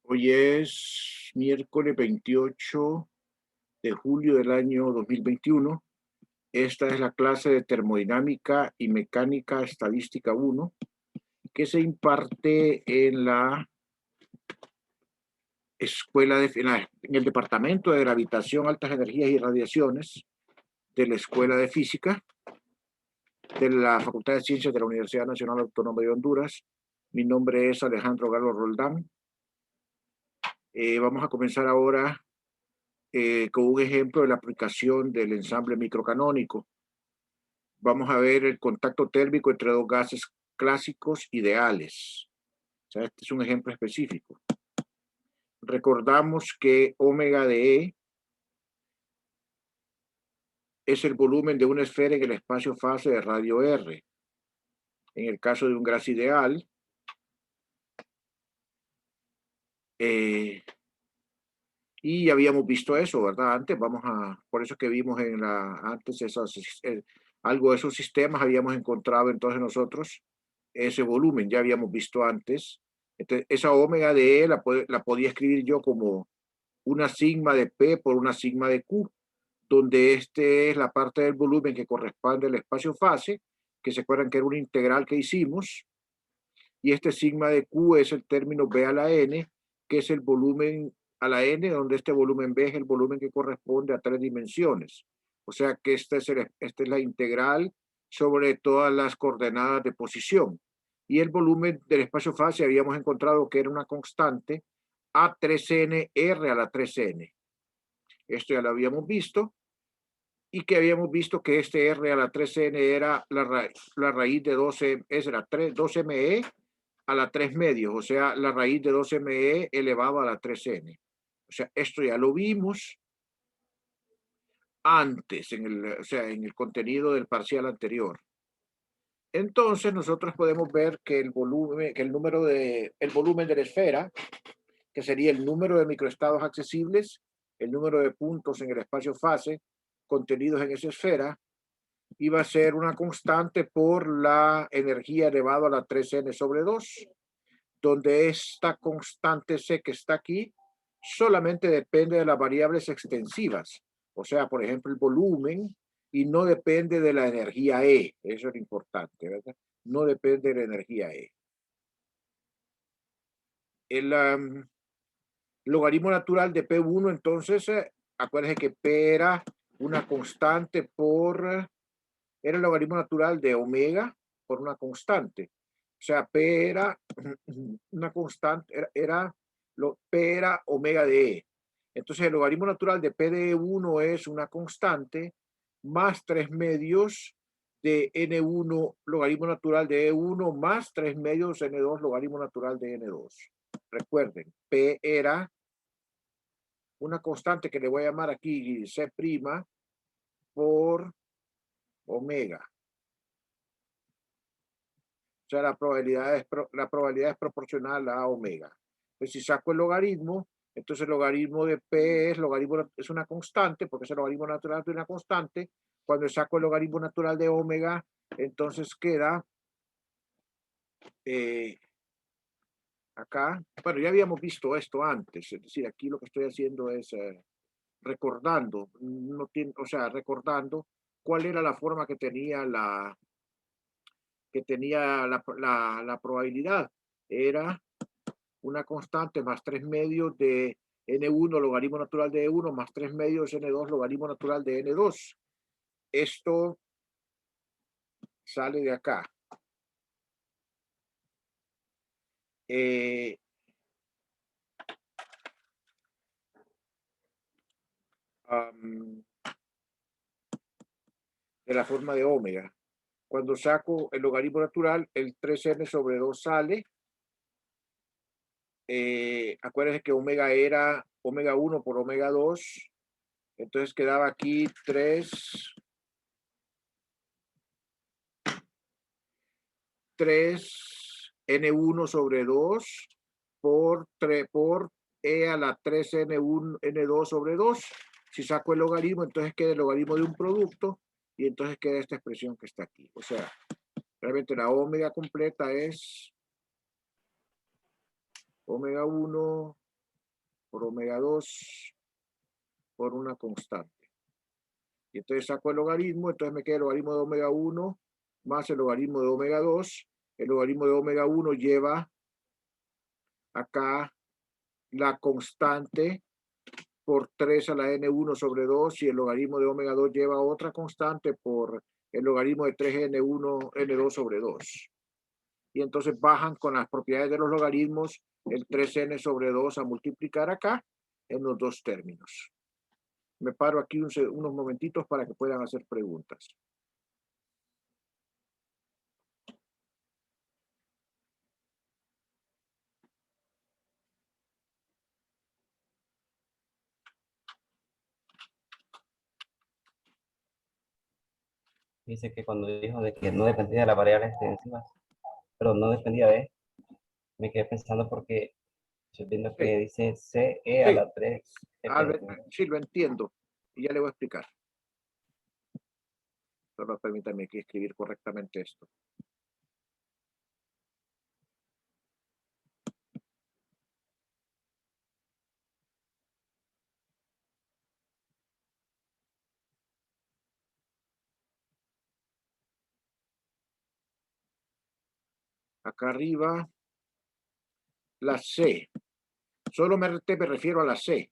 Hoy es miércoles 28 de julio del año 2021. Esta es la clase de termodinámica y mecánica estadística 1 que se imparte en la en el Departamento de Gravitación, Altas Energías y Radiaciones de la Escuela de Física de la Facultad de Ciencias de la Universidad Nacional Autónoma de Honduras. Mi nombre es Alejandro Galo Roldán. Vamos a comenzar ahora con un ejemplo de la aplicación del ensamble microcanónico. Vamos a ver el contacto térmico entre dos gases clásicos ideales. O sea, este es un ejemplo específico. Recordamos que omega de E es el volumen de una esfera en el espacio-fase de radio R. En el caso de un gas ideal, y habíamos visto eso, ¿verdad? Antes, por eso que vimos antes algo de esos sistemas, habíamos encontrado entonces nosotros ese volumen, ya habíamos visto antes. Entonces, esa omega de E la podía escribir yo como una sigma de P por una sigma de Q, donde este es la parte del volumen que corresponde al espacio-fase, que se acuerdan que era una integral que hicimos, y este sigma de Q es el término B a la N, que es el volumen a la N, donde este volumen B es el volumen que corresponde a 3 dimensiones. O sea que esta es la integral sobre todas las coordenadas de posición. Y el volumen del espacio-fase habíamos encontrado que era una constante A3N R a la 3N. Esto ya lo habíamos visto. Y que habíamos visto que este R a la 3N era la raíz de 12, es la 2ME a la 3 medios, o sea, la raíz de 2ME elevado a la 3N. O sea, esto ya lo vimos antes, o sea, en el contenido del parcial anterior. Entonces, nosotros podemos ver que el volumen de la esfera, que sería el número de microestados accesibles, el número de puntos en el espacio-fase contenidos en esa esfera, iba a ser una constante por la energía elevado a la 3N sobre 2, donde esta constante C que está aquí solamente depende de las variables extensivas, o sea, por ejemplo, el volumen, y no depende de la energía E. Eso es lo importante, ¿verdad? No depende de la energía E. El logaritmo natural de P1, entonces, acuérdense que P era una constante era el logaritmo natural de omega por una constante. O sea, P era una constante, P era omega de E. Entonces, el logaritmo natural de P de E1 es una constante más 3 medios de N1 logaritmo natural de E1 más 3 medios N2 logaritmo natural de N2. Recuerden, P era una constante que le voy a llamar aquí C' por omega. O sea, la probabilidad es proporcional a omega. Pues si saco el logaritmo, entonces el logaritmo de P es una constante, porque es el logaritmo natural de una constante. Cuando saco el logaritmo natural de omega, entonces queda acá. Bueno, ya habíamos visto esto antes, es decir, aquí lo que estoy haciendo es recordando, o sea, recordando cuál era la forma que tenía la probabilidad. Era una constante más 3 medios de N1 logaritmo natural de E1 más 3 medios N2 logaritmo natural de N2. Esto sale de acá. Eh, de la forma de omega. Cuando saco el logaritmo natural, el 3n sobre 2 sale. Acuérdense que omega era omega 1 por omega 2. Entonces quedaba aquí 3n1 sobre 2 por e a la 3n2 sobre 2. Si saco el logaritmo, entonces queda el logaritmo de un producto y entonces queda esta expresión que está aquí. O sea, realmente la omega completa es omega 1 por omega 2 por una constante. Y entonces saco el logaritmo, entonces me queda el logaritmo de omega 1 más el logaritmo de omega 2. El logaritmo de omega 1 lleva acá la constante por 3 a la n1 sobre 2 y el logaritmo de omega 2 lleva otra constante por el logaritmo de 3n1 n2 sobre 2. Y entonces bajan con las propiedades de los logaritmos el 3n sobre 2 a multiplicar acá en los dos términos. Me paro aquí unos momentitos para que puedan hacer preguntas. Dice que cuando dijo de que no dependía de las variables extensivas, pero no dependía de, me quedé pensando porque estoy viendo Sí, que dice CE a sí, la 3. sí, lo entiendo. Y ya le voy a explicar. Solo permítame aquí escribir correctamente esto. Acá arriba, la C. Solo me refiero a la C.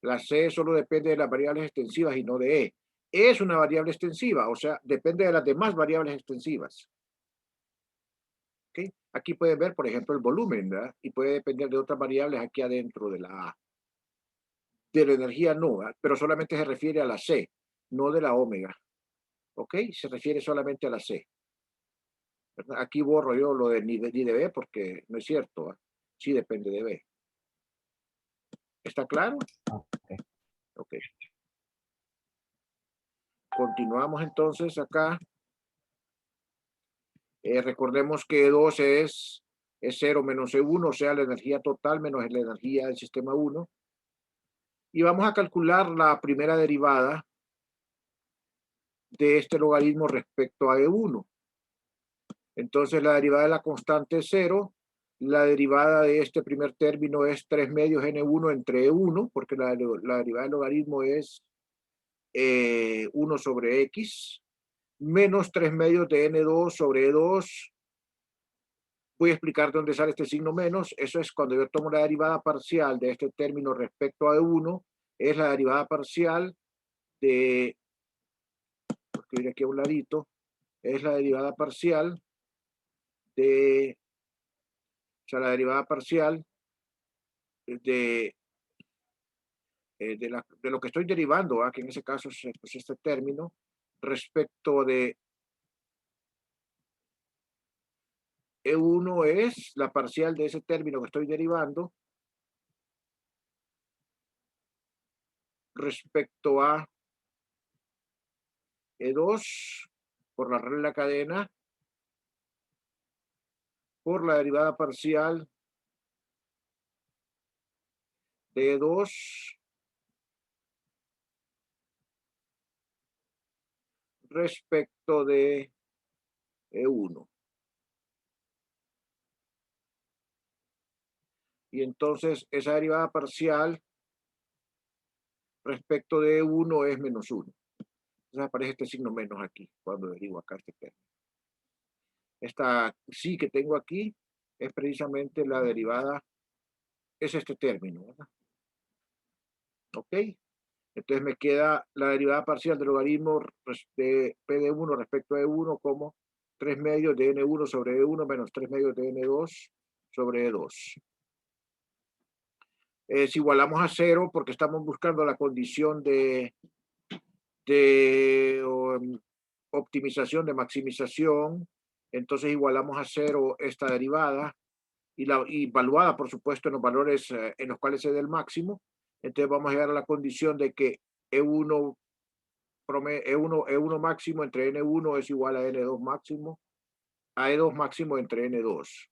La C solo depende de las variables extensivas y no de E. Es una variable extensiva, o sea, depende de las demás variables extensivas. ¿Okay? Aquí pueden ver, por ejemplo, el volumen, ¿verdad? Y puede depender de otras variables aquí adentro de la A. De la energía no, ¿verdad? Pero solamente se refiere a la C, no de la omega. ¿Ok? Se refiere solamente a la C. ¿Verdad? Aquí borro yo lo de ni de B porque no es cierto, ¿verdad? Sí depende de B. ¿Está claro? Okay. Ok. Continuamos entonces acá. Recordemos que E2 es 0 menos E1, o sea, la energía total menos la energía del sistema 1. Y vamos a calcular la primera derivada de este logaritmo respecto a E1. Entonces, la derivada de la constante es 0. La derivada de este primer término es 3 medios N1 entre E1, porque la derivada del logaritmo es 1 sobre X, menos 3 medios de N2 sobre E2. Voy a explicar dónde sale este signo menos. Eso es cuando yo tomo la derivada parcial de este término respecto a E1, es la derivada parcial de, voy a escribir aquí a un ladito, es la derivada parcial de, o sea, la derivada parcial de, de lo que estoy derivando, ¿va? Que en ese caso es pues, este término, respecto de E1 es la parcial de ese término que estoy derivando respecto a E2 por la regla de la cadena por la derivada parcial de E2 respecto de E1. Y entonces esa derivada parcial respecto de E1 es menos 1. Entonces aparece este signo menos aquí cuando derivo acá este término. Esta sí que tengo aquí es precisamente la derivada, es este término, ¿verdad? ¿Ok? Entonces me queda la derivada parcial del logaritmo de P de 1 respecto a E1 como 3 medios de N1 sobre E1 menos 3 medios de N2 sobre E2. Si igualamos a 0 porque estamos buscando la condición de optimización, de maximización, entonces igualamos a 0 esta derivada y evaluada, por supuesto, en los valores en los cuales se dé el máximo. Entonces vamos a llegar a la condición de que E1, E1 máximo entre N1 es igual a N2 máximo, a E2 máximo entre N2.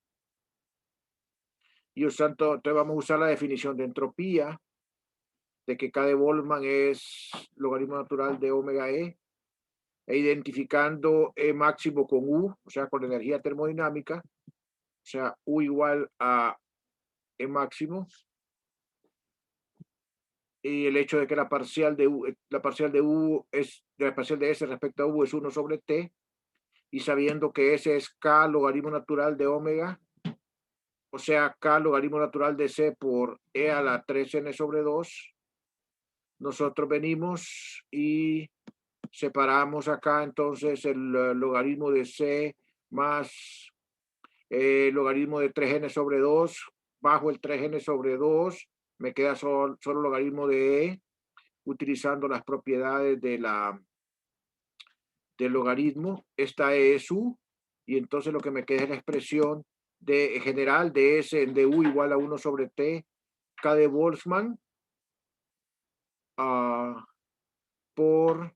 Y usando, entonces vamos a usar la definición de entropía, de que K de Boltzmann es logaritmo natural de omega E identificando E máximo con U, o sea, con energía termodinámica, o sea, U igual a E máximo, y el hecho de que la parcial de U, la parcial de S respecto a U es 1 sobre T, y sabiendo que S es K logaritmo natural de omega, o sea, K logaritmo natural de C por E a la 3n sobre 2, nosotros venimos y separamos acá entonces el logaritmo de C más el logaritmo de 3n sobre 2, bajo el 3n sobre 2, me queda solo logaritmo de E, utilizando las propiedades de del logaritmo. Esta es U, y entonces lo que me queda es la expresión de general de S en du igual a 1 sobre T, K de Boltzmann, por,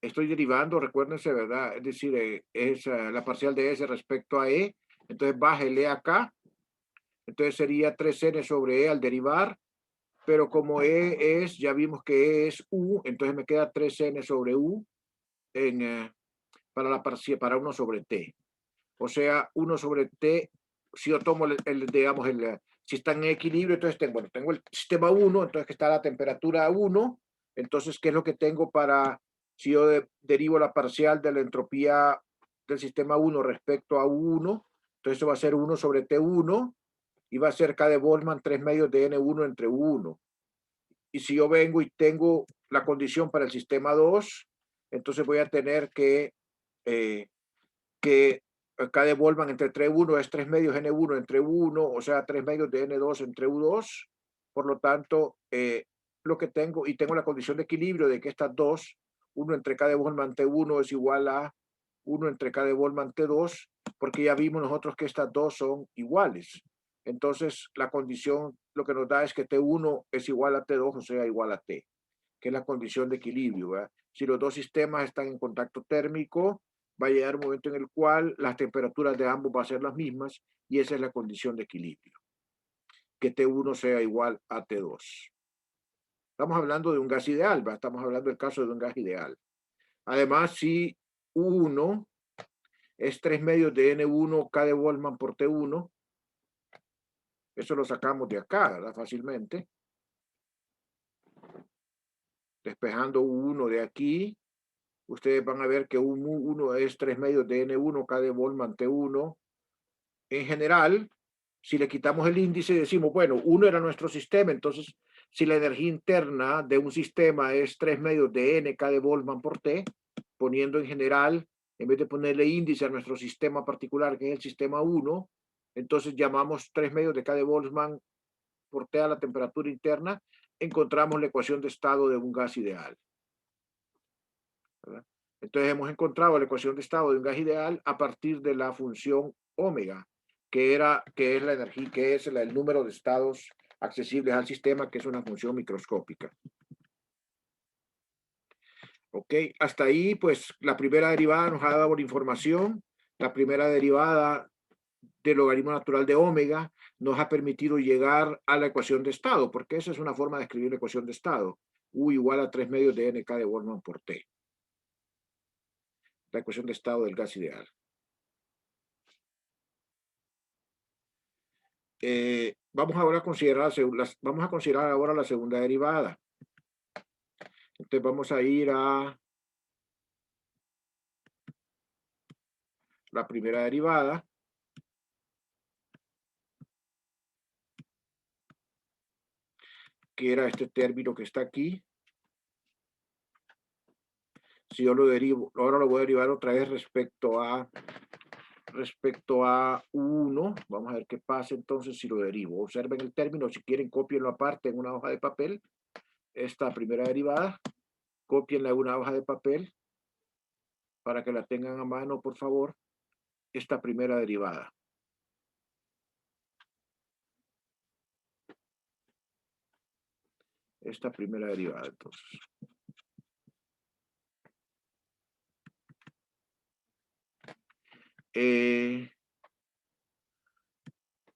estoy derivando, recuérdense, ¿verdad? Es decir, es la parcial de S respecto a E, entonces bájele acá, entonces sería 3n sobre E al derivar, pero como E es, ya vimos que E es U, entonces me queda 3n sobre U en, para la parcial, para 1 sobre T. O sea, 1 sobre T, si yo tomo digamos, si está en equilibrio, entonces tengo el sistema 1, entonces que está la temperatura 1, entonces, ¿qué es lo que tengo para, si yo derivo la parcial de la entropía del sistema 1 respecto a 1, entonces eso va a ser 1 sobre T1, y va a ser K de Boltzmann 3 medios de N1 entre 1. Y si yo vengo y tengo la condición para el sistema 2, entonces voy a tener que K de Boltzmann entre 3,1 es 3 medios N1 entre 1, o sea, 3 medios de N2 entre U2. Por lo tanto, lo que tengo, y tengo la condición de equilibrio de que estas dos, 1 entre K de Boltzmann T1 es igual a 1 entre K de Boltzmann T2, porque ya vimos nosotros que estas dos son iguales. Entonces, la condición lo que nos da es que T1 es igual a T2, o sea, igual a T, que es la condición de equilibrio, ¿verdad? Si los dos sistemas están en contacto térmico, va a llegar un momento en el cual las temperaturas de ambos van a ser las mismas, y esa es la condición de equilibrio, que T1 sea igual a T2. Estamos hablando de un gas ideal, ¿va? Estamos hablando del caso de un gas ideal. Además, si U1 es 3 medios de N1 K de Boltzmann por T1, eso lo sacamos de acá, ¿verdad? Fácilmente. Despejando U1 de aquí, ustedes van a ver que U1 es 3 medios de N1 K de Boltzmann T1. En general, si le quitamos el índice, decimos, bueno, 1 era nuestro sistema, entonces, si la energía interna de un sistema es 3 medios de NK de Boltzmann por T, poniendo en general, en vez de ponerle índice a nuestro sistema particular, que es el sistema 1, entonces llamamos 3 medios de K de Boltzmann por T a la temperatura interna, encontramos la ecuación de estado de un gas ideal, ¿verdad? Entonces hemos encontrado la ecuación de estado de un gas ideal a partir de la función omega, que es la energía, que es el número de estados accesibles al sistema, que es una función microscópica. Ok, hasta ahí, pues la primera derivada nos ha dado la información. La primera derivada del logaritmo natural de omega nos ha permitido llegar a la ecuación de estado, porque esa es una forma de escribir la ecuación de estado. U igual a 3 medios de NK de Boltzmann por T. La ecuación de estado del gas ideal. Vamos ahora a considerar, ahora la segunda derivada. Entonces vamos a ir a la primera derivada. Que era este término que está aquí. Si yo lo derivo, ahora lo voy a derivar otra vez respecto a U1. Vamos a ver qué pasa entonces si lo derivo. Observen el término, si quieren copienlo aparte en una hoja de papel. Esta primera derivada, copienla en una hoja de papel para que la tengan a mano, por favor. Esta primera derivada. Esta primera derivada, entonces.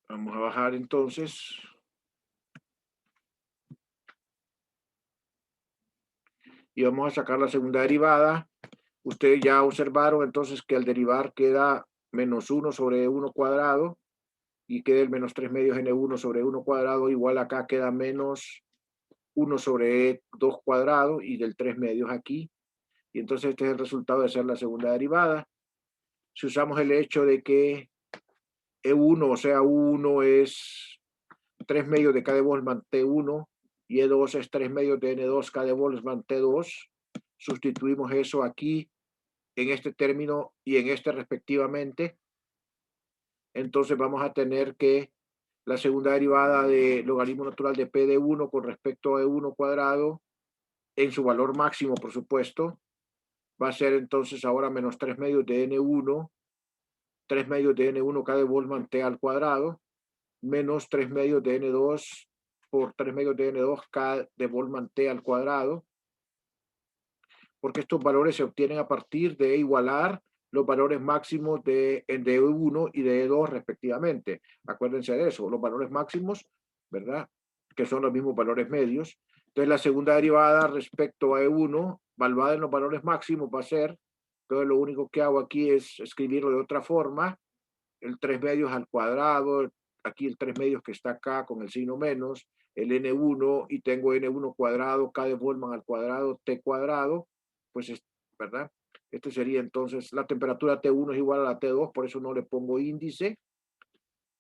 Vamos a bajar entonces. Y vamos a sacar la segunda derivada. Ustedes ya observaron entonces que al derivar queda menos 1 sobre 1 cuadrado. y queda el menos 3 medios n1 sobre 1 cuadrado, igual acá queda menos 1 sobre 2 cuadrado y del 3 medios aquí. Y entonces este es el resultado de hacer la segunda derivada. Si usamos el hecho de que E1, o sea, U1 es 3 medios de K de Boltzmann T1 y E2 es 3 medios de N2 K de Boltzmann T2, sustituimos eso aquí en este término y en este respectivamente. Entonces vamos a tener que la segunda derivada de logaritmo natural de P de 1 con respecto a E1 cuadrado, en su valor máximo, por supuesto, va a ser entonces ahora menos 3 medios de N1, 3 medios de N1 K de Boltzmann T al cuadrado, menos 3 medios de N2 por 3 medios de N2 K de Boltzmann T al cuadrado, porque estos valores se obtienen a partir de igualar los valores máximos de E1 y de E2 respectivamente. Acuérdense de eso, los valores máximos, ¿verdad? Que son los mismos valores medios. Entonces la segunda derivada respecto a E1, valuada en los valores máximos, va a ser, entonces lo único que hago aquí es escribirlo de otra forma, el 3 medios al cuadrado, aquí el 3 medios que está acá con el signo menos, el N1 y tengo N1 cuadrado, K de Boltzmann al cuadrado, T cuadrado, pues, ¿verdad? Este sería entonces, la temperatura T1 es igual a la T2, por eso no le pongo índice.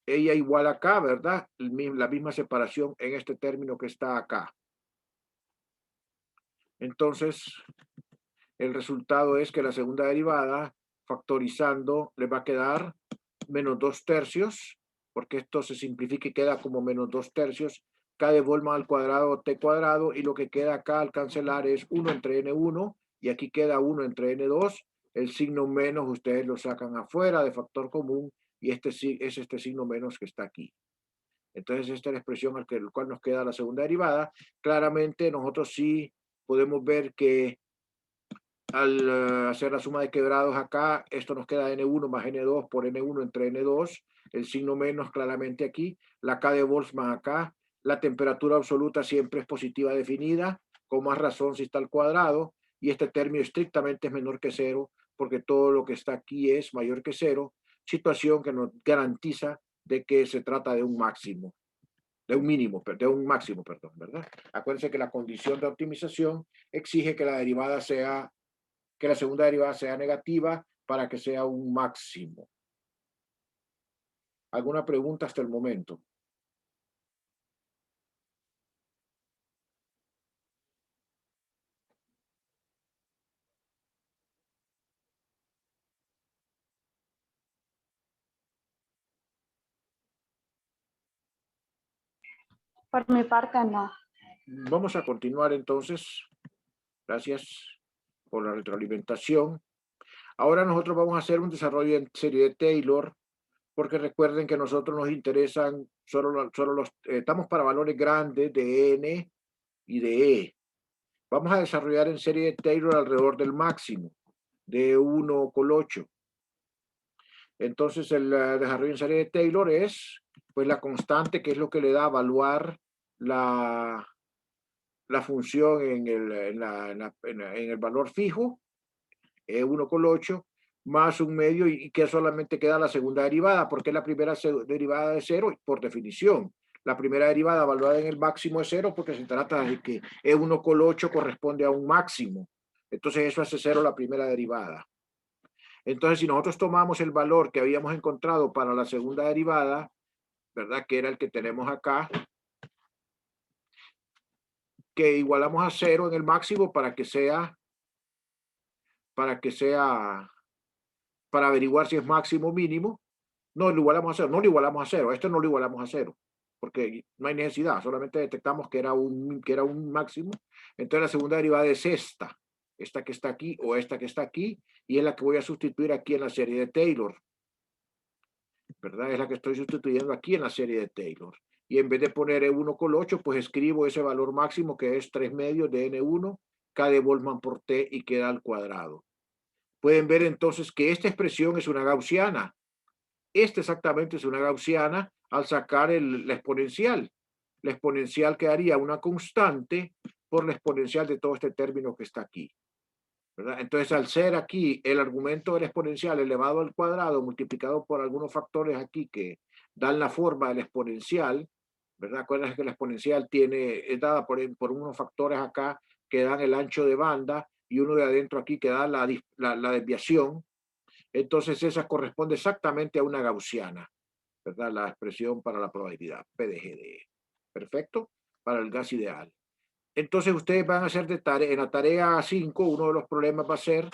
Ella igual acá, ¿verdad? La misma separación en este término que está acá. Entonces, el resultado es que la segunda derivada, factorizando, le va a quedar menos 2 tercios, porque esto se simplifica y queda como menos 2 tercios, K de Boltzmann al cuadrado, T cuadrado, y lo que queda acá al cancelar es 1 entre N1, y aquí queda 1 entre N2, el signo menos ustedes lo sacan afuera de factor común, y este es este signo menos que está aquí. Entonces esta es la expresión al cual nos queda la segunda derivada. Claramente nosotros sí podemos ver que al hacer la suma de quebrados acá, esto nos queda N1 más N2 por N1 entre N2, el signo menos claramente aquí, la K de Boltzmann acá, la temperatura absoluta siempre es positiva definida, con más razón si está al cuadrado, y este término estrictamente es menor que cero, porque todo lo que está aquí es mayor que cero, situación que nos garantiza de que se trata de un máximo, de un mínimo, de un máximo, perdón, ¿verdad? Acuérdense que la condición de optimización exige que la derivada sea que la segunda derivada sea negativa para que sea un máximo. ¿Alguna pregunta hasta el momento? Por mi parte, no. Vamos a continuar entonces. Gracias por la retroalimentación. Ahora nosotros vamos a hacer un desarrollo en serie de Taylor, porque recuerden que a nosotros nos interesan solo los, estamos para valores grandes de n y de e. Vamos a desarrollar en serie de Taylor alrededor del máximo, de 1,8. Entonces el desarrollo en serie de Taylor es pues la constante, que es lo que le da a evaluar la función en el valor fijo, 1,8, más un medio, y que solamente queda la segunda derivada, porque la primera derivada de cero, por definición. La primera derivada evaluada en el máximo es cero, porque se trata de que E1,8 corresponde a un máximo. Entonces eso hace cero la primera derivada. Entonces, si nosotros tomamos el valor que habíamos encontrado para la segunda derivada, ¿verdad? Que era el que tenemos acá, que igualamos a cero en el máximo para averiguar si es máximo o mínimo. No lo igualamos a cero, no lo igualamos a cero, esto no lo igualamos a cero, porque no hay necesidad, solamente detectamos que era un máximo. Entonces la segunda derivada es esta que está aquí o esta que está aquí, y es la que voy a sustituir aquí en la serie de Taylor, ¿verdad? Es la que estoy sustituyendo aquí en la serie de Taylor. Y en vez de poner E1,8, pues escribo ese valor máximo que es 3 medios de N1, K de Boltzmann por T, y queda al cuadrado. Pueden ver entonces que esta expresión es una gaussiana. Esta exactamente es una gaussiana al sacar la exponencial. La exponencial quedaría una constante por la exponencial de todo este término que está aquí, ¿verdad? Entonces, al ser aquí el argumento de la exponencial elevado al cuadrado multiplicado por algunos factores aquí que dan la forma del exponencial, ¿verdad? Acuérdense que la exponencial es dada por unos factores acá que dan el ancho de banda y uno de adentro aquí que da la desviación. Entonces esa corresponde exactamente a una gaussiana, ¿verdad? La expresión para la probabilidad, PDGD. Perfecto, para el gas ideal. Entonces ustedes van a hacer en la tarea 5, uno de los problemas va a ser,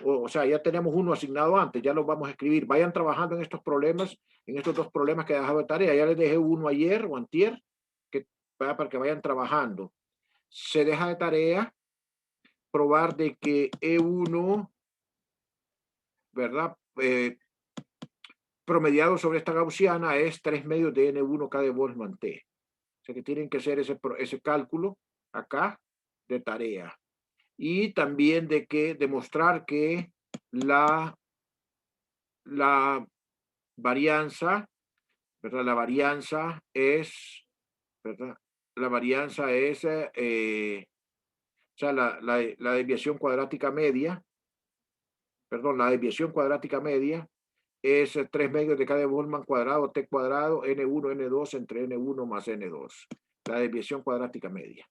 o sea, ya tenemos uno asignado antes, ya lo vamos a escribir. Vayan trabajando en estos problemas, en estos dos problemas que he dejado de tarea. Ya les dejé uno ayer o antier, para que vayan trabajando. Se deja de tarea probar de que E1, ¿verdad? Promediado sobre esta gaussiana es 3 medios de N1 de Boltzmann T. O sea que tienen que hacer ese cálculo acá de tarea. Y también de que demostrar que la varianza, ¿verdad? La varianza es, ¿verdad? La varianza es, o sea, la desviación cuadrática media, perdón, la desviación cuadrática media es 3 medios de K de Boltzmann cuadrado, T cuadrado, N1, N2 entre N1 más N2. La desviación cuadrática media.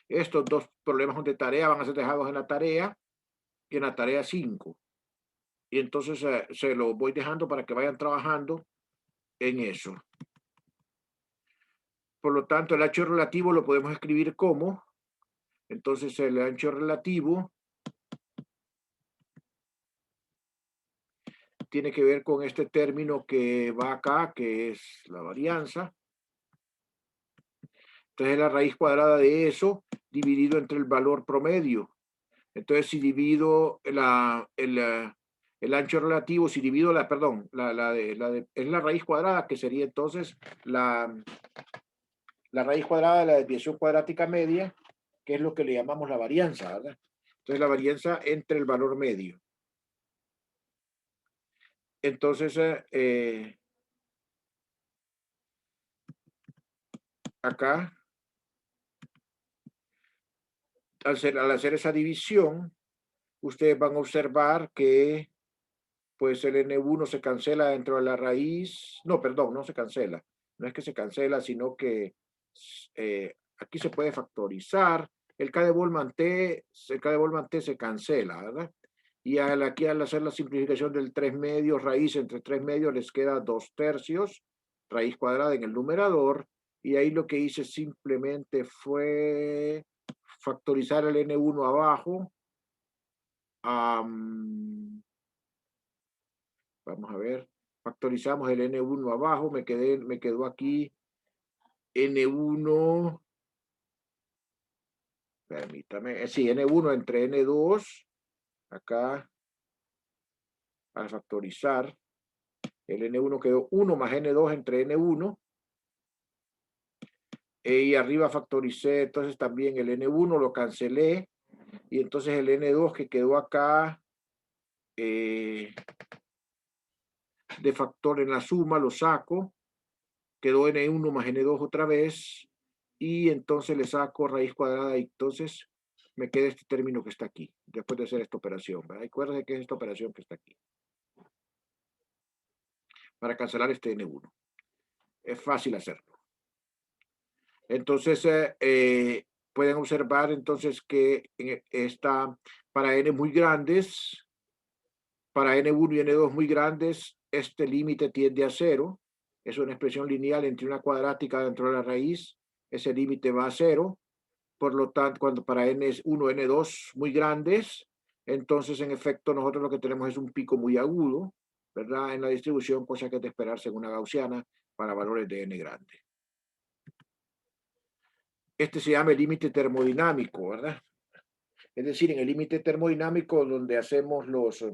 Estos dos problemas de tarea van a ser dejados en la tarea y en la tarea 5. Y entonces se los voy dejando para que vayan trabajando en eso. Por lo tanto, el ancho relativo lo podemos escribir como, entonces el ancho relativo tiene que ver con este término que va acá, que es la varianza. Entonces es la raíz cuadrada de eso dividido entre el valor promedio. Entonces si divido el ancho relativo, si divido es la raíz cuadrada, que sería entonces la raíz cuadrada de la desviación cuadrática media, que es lo que le llamamos la varianza, ¿verdad? Entonces la varianza entre el valor medio. Entonces, acá, al hacer esa división, ustedes van a observar que pues el N1 se cancela dentro de la raíz. No, perdón, no se cancela. No es que se cancela, sino que aquí se puede factorizar. El K de Boltzmann T se cancela, ¿verdad? Y aquí al hacer la simplificación del 3 medios, raíz entre 3 medios, les queda 2 tercios, raíz cuadrada en el numerador. Y ahí lo que hice simplemente fue factorizar el N1 abajo. Vamos a ver, factorizamos el N1 abajo, me quedó aquí N1, permítame, sí, N1 entre N2, acá, al factorizar, el N1 quedó 1 más N2 entre N1, y arriba factoricé entonces también el N1, lo cancelé, y entonces el N2 que quedó acá, de factor en la suma, lo saco, quedó N1 más N2 otra vez, y entonces le saco raíz cuadrada, y entonces me queda este término que está aquí, después de hacer esta operación, ¿verdad? Acuérdense que es esta operación que está aquí, para cancelar este N1. Es fácil hacerlo. Entonces, pueden observar entonces que para N muy grandes, para N1 y N2 muy grandes, este límite tiende a 0. Es una expresión lineal entre una cuadrática dentro de la raíz. Ese límite va a 0. Por lo tanto, cuando para N1, N2 muy grandes, entonces en efecto nosotros lo que tenemos es un pico muy agudo, ¿verdad? En la distribución, cosa que es de esperarse en una gaussiana para valores de N grande. Este se llama el límite termodinámico, ¿verdad? Es decir, en el límite termodinámico donde hacemos los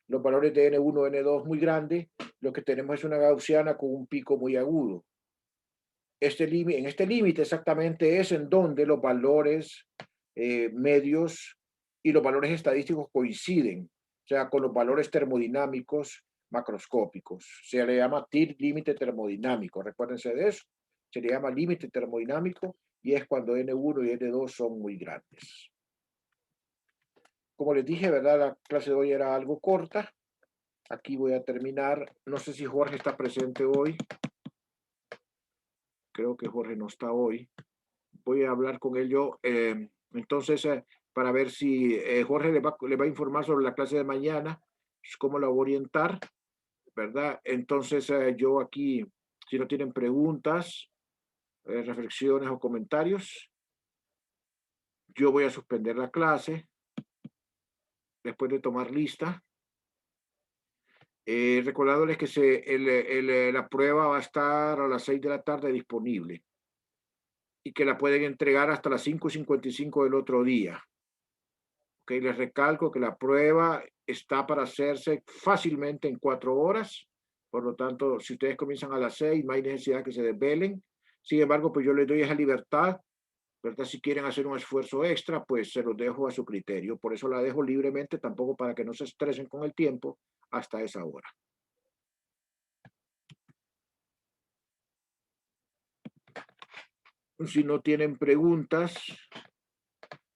valores de N1, N2 muy grandes, lo que tenemos es una gaussiana con un pico muy agudo. En este límite exactamente es en donde los valores medios y los valores estadísticos coinciden, o sea, con los valores termodinámicos macroscópicos. Se le llama límite termodinámico, recuérdense de eso. Se le llama límite termodinámico y es cuando N1 y N2 son muy grandes. Como les dije, ¿verdad? La clase de hoy era algo corta. aquí voy a terminar. No sé si Jorge está presente hoy. Creo que Jorge no está hoy. Voy a hablar con él yo. Entonces, para ver si Jorge le va a informar sobre la clase de mañana, cómo la va a orientar, ¿verdad? Entonces, yo aquí, si no tienen preguntas, reflexiones o comentarios, yo voy a suspender la clase después de tomar lista. Recordándoles que la prueba va a estar a las 6 de la tarde disponible y que la pueden entregar hasta las 5:55 del otro día. Okay, les recalco que la prueba está para hacerse fácilmente en 4 horas. Por lo tanto, si ustedes comienzan a las 6, no hay necesidad que se desvelen. Sin embargo, pues yo les doy esa libertad, ¿verdad? Si quieren hacer un esfuerzo extra, pues se los dejo a su criterio. Por eso la dejo libremente, tampoco para que no se estresen con el tiempo hasta esa hora. Si no tienen preguntas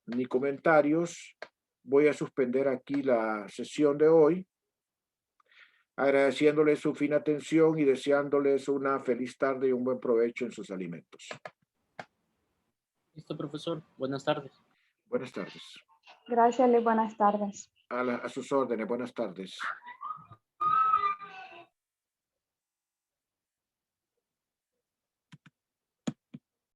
ni comentarios, voy a suspender aquí la sesión de hoy, agradeciéndoles su fina atención y deseándoles una feliz tarde y un buen provecho en sus alimentos. Listo, profesor. Buenas tardes. Buenas tardes. Gracias y buenas tardes. A sus órdenes, buenas tardes.